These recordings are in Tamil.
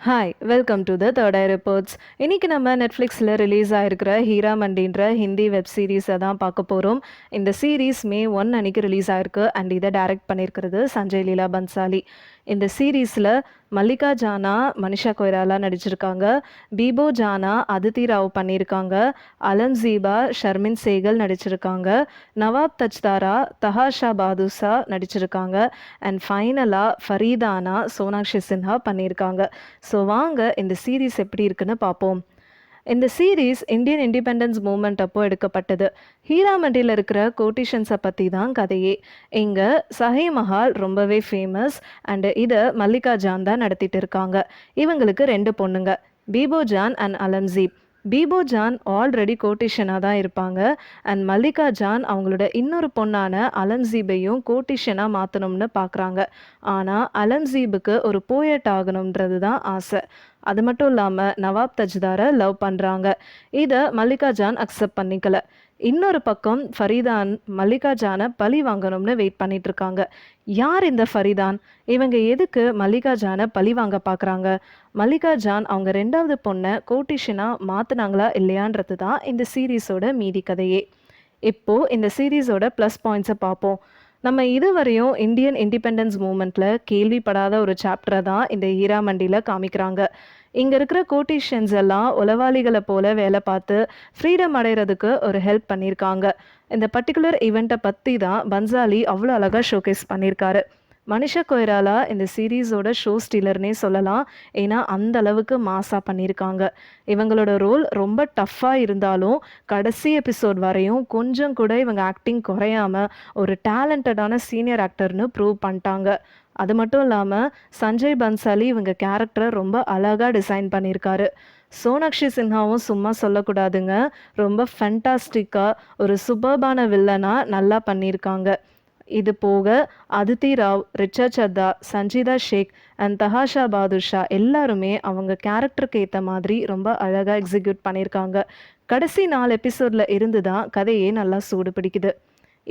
Hi welcome to the third I reports. இன்னைக்கு நம்ம நெட்ஃப்ளிக்ஸில் ரிலீஸ் ஆயிருக்கிற ஹீரா மண்டின்ற ஹிந்தி வெப் சீரிஸை தான் பார்க்க போகிறோம். இந்த சீரீஸ் May 1 அன்னைக்கு ரிலீஸ் ஆயிருக்கு அண்ட் இதை டைரக்ட் பண்ணியிருக்கிறது சஞ்சய் லீலா பன்சாலி. இந்த சீரீஸில் மல்லிகா ஜானா மனிஷா கொய்ராலா நடிச்சிருக்காங்க, பீபோ ஜானா அதித்தி ராவ் பண்ணியிருக்காங்க, அலம்சீபா ஷர்மின் சேகல் நடிச்சிருக்காங்க, நவாப் தச்தாரா தஹாஷா பாதுஷா நடிச்சிருக்காங்க அண்ட் ஃபைனலாக ஃபரீதானா சோனாக்ஷி சின்ஹா பண்ணியிருக்காங்க. ஸோ வாங்க இந்த சீரீஸ் எப்படி இருக்குன்னு பார்ப்போம். இந்த சீரீஸ் இந்தியன் இண்டிபெண்டன்ஸ் மூமெண்ட் அப்போ எடுக்கப்பட்டது. ஹீராமண்டியில் இருக்கிற கோட்டிஷன்ஸை பற்றி தான் கதையே. இங்கே சஹி மஹால் ரொம்பவே ஃபேமஸ் அண்ட் இதை மல்லிகா ஜான் தான் நடத்திட்டு இருக்காங்க. இவங்களுக்கு 2 பொண்ணுங்க, பீபோ ஜான் அண்ட் அலம்சீப். பீபோ ஜான் ஆல்ரெடி கோட்டிஷனாக தான் இருப்பாங்க அண்ட் மல்லிகா ஜான் அவங்களோட இன்னொரு பொண்ணான அலம்சீபையும் கோட்டிஷனாக மாற்றணும்னு பார்க்குறாங்க. ஆனால் அலம்சீபுக்கு ஒரு போயட் ஆகணுன்றது தான் ஆசை. அது மட்டும் இல்லாமல் நவாப் தஜ்தாரை லவ் பண்ணுறாங்க. இதை மல்லிகா ஜான் அக்செப்ட் பண்ணிக்கல. இன்னொரு பக்கம் ஃபரீதான் மல்லிகா ஜானை பழி வாங்கணும்னு வெயிட் பண்ணிட்டு இருக்காங்க. யார் இந்த ஃபரீதான்? இவங்க எதுக்கு மல்லிகா ஜானை பழி வாங்க பார்க்குறாங்க? மல்லிகா ஜான் அவங்க 2வது பொண்ணை கோட்டிஷனாக மாற்றினாங்களா இல்லையான்றது தான் இந்த சீரீஸோட மீதி கதையே. இப்போது இந்த சீரீஸோட ப்ளஸ் பாயிண்ட்ஸை பார்ப்போம். நம்ம இதுவரையும் இந்தியன் இண்டிபெண்டன்ஸ் மூமெண்ட்டில் கேள்விப்படாத ஒரு சாப்டரை தான் இந்த ஹீராமண்டியில் காமிக்கிறாங்க. இங்கே இருக்கிற கோட்டிஷன்ஸ் எல்லாம் உளவாளிகளை போல வேலை பார்த்து ஃப்ரீடம் அடைகிறதுக்கு ஒரு ஹெல்ப் பண்ணியிருக்காங்க. இந்த பர்டிகுலர் ஈவெண்ட்டை பற்றி தான் பன்சாலி அவ்வளோ அழகாக ஷோகேஸ் பண்ணியிருக்காரு. மனிஷா கொய்ராலா இந்த சீரீஸோட ஷோ ஸ்டீலர்னே சொல்லலாம். ஏன்னா அந்த அளவுக்கு மாஸாக பண்ணியிருக்காங்க. இவங்களோட ரோல் ரொம்ப டஃப்பாக இருந்தாலும் கடைசி எபிசோட் வரையும் கொஞ்சம் கூட இவங்க ஆக்டிங் குறையாமல் ஒரு டேலண்டடான சீனியர் ஆக்டர்னு ப்ரூவ் பண்ணிட்டாங்க. அது மட்டும் இல்லாமல் சஞ்சய் பன்சாலி இவங்க கேரக்டரை ரொம்ப அழகாக டிசைன் பண்ணியிருக்காரு. சோனாக்ஷி சின்ஹாவும் சும்மா சொல்லக்கூடாதுங்க, ரொம்ப ஃபென்டாஸ்டிக்காக ஒரு சூப்பர்பான வில்லனாக நல்லா பண்ணியிருக்காங்க. இது போக அதித்தி ராவ், ரிச்சா சத்தா, சஞ்சிதா ஷேக் அண்ட் தஹாஷா பாதுஷா எல்லாருமே அவங்க கேரக்டருக்கு ஏற்ற மாதிரி ரொம்ப அழகாக எக்ஸிக்யூட் பண்ணியிருக்காங்க. கடைசி 4 எபிசோடில் இருந்து தான் கதையே நல்லா சூடு பிடிக்குது.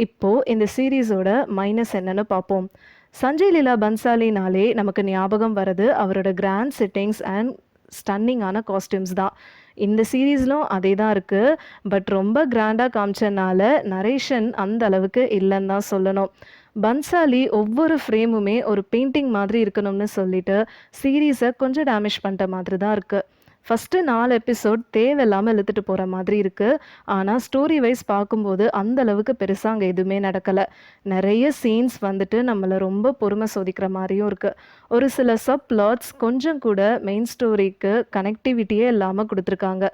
இப்போது இந்த சீரீஸோட மைனஸ் என்னன்னு பார்ப்போம். சஞ்சய் லீலா பன்சாலினாலே நமக்கு ஞாபகம் வர்றது அவரோட கிராண்ட் செட்டிங்ஸ் அண்ட் ஸ்டன்னிங்கான காஸ்டியூம்ஸ் தான். இந்த சீரீஸ்லும் அதே தான் இருக்குது. பட் ரொம்ப கிராண்டாக காமிச்சனால நரேஷன் அந்த அளவுக்கு இல்லைன்னு தான் சொல்லணும். பன்சாலி ஒவ்வொரு ஃப்ரேமுமே ஒரு பெயிண்டிங் மாதிரி இருக்கணும்னு சொல்லிட்டு சீரீஸை கொஞ்சம் டேமேஜ் பண்ணிட்ட மாதிரி தான் இருக்குது. ஃபஸ்ட்டு 4 எபிசோட் தேவையில்லாமல் இழுத்துட்டு போகிற மாதிரி இருக்குது. ஆனால் ஸ்டோரி வைஸ் பார்க்கும்போது அந்த அளவுக்கு பெருசாக அங்கே எதுவுமே நடக்கலை. நிறைய சீன்ஸ் வந்துட்டு நம்மளை ரொம்ப பொறுமை சோதிக்கிற மாதிரியும் இருக்குது. ஒரு சில சப் பிளாட்ஸ் கொஞ்சம் கூட மெயின் ஸ்டோரிக்கு கனெக்டிவிட்டியே இல்லாமல் கொடுத்துருக்காங்க.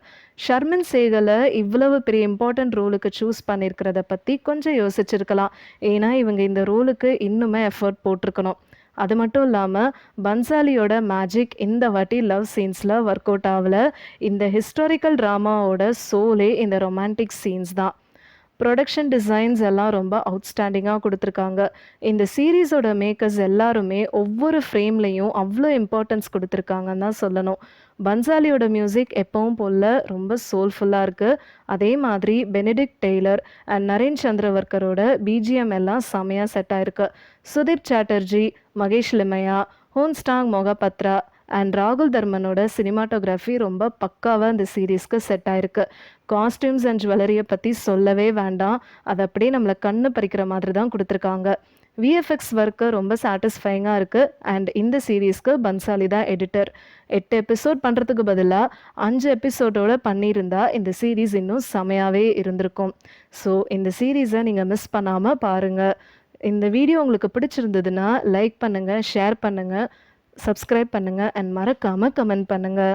ஷர்மின் சேகலை இவ்வளவு பெரிய இம்பார்ட்டன்ட் ரோலுக்கு சூஸ் பண்ணியிருக்கிறத பற்றி கொஞ்சம் யோசிச்சிருக்கலாம். ஏன்னா இவங்க இந்த ரோலுக்கு இன்னுமே எஃபர்ட் போட்டிருக்கணும். அது மட்டும் இல்லாமல் பன்சாலியோட மேஜிக் இந்த வாட்டி லவ் சீன்ஸில் ஒர்க் அவுட் ஆகலை. இந்த ஹிஸ்டாரிக்கல் ட்ராமாவோட சோலே இந்த ரொமான்டிக் சீன்ஸ் தான். ப்ரொடக்ஷன் டிசைன்ஸ் எல்லாம் ரொம்ப அவுட்ஸ்டாண்டிங்காக கொடுத்துருக்காங்க. இந்த சீரீஸோட மேக்கர்ஸ் எல்லாருமே ஒவ்வொரு ஃப்ரேம்லேயும் அவ்வளோ இம்பார்ட்டன்ஸ் கொடுத்துருக்காங்கன்னு தான் சொல்லணும். பன்சாலியோட மியூசிக் எப்பவும் போல் ரொம்ப சோல்ஃபுல்லாக இருக்குது. அதே மாதிரி பெனடிக்ட் டெய்லர் அண்ட் நரேன் சந்திரவர்கரோட பிஜிஎம் எல்லாம் செமையாக செட் ஆயிருக்கு. சுதீப் சாட்டர்ஜி, மகேஷ் லிமையா, ஹோன்ஸ்டாங் மொகபத்ரா அண்ட் ராகுல் தர்மனோட சினிமாட்டோகிராஃபி ரொம்ப பக்காவாக இந்த சீரீஸ்க்கு செட் ஆயிருக்கு. காஸ்டியூம்ஸ் அண்ட் ஜுவல்லரியை பற்றி சொல்லவே வேண்டாம். அதை அப்படியே நம்மளை கண்ணு பறிக்கிற மாதிரி தான் கொடுத்துருக்காங்க. விஎஃப்எக்ஸ் ஒர்க்கு ரொம்ப சாட்டிஸ்ஃபைங்காக இருக்குது அண்ட் இந்த சீரீஸ்க்கு பன்சாலி தான் எடிட்டர். 8 எபிசோட் பண்ணுறதுக்கு பதிலாக 5 எபிசோடோடு பண்ணியிருந்தா இந்த சீரீஸ் இன்னும் செமையாகவே இருந்திருக்கும். ஸோ இந்த சீரீஸை நீங்கள் மிஸ் பண்ணாமல் பாருங்கள். இந்த வீடியோ உங்களுக்கு பிடிச்சிருந்ததுன்னா லைக் பண்ணுங்கள், ஷேர் பண்ணுங்கள், சப்ஸ்கிரைப் பண்ணுங்கள் அண்ட் மறக்காமல் கமெண்ட் பண்ணுங்கள்.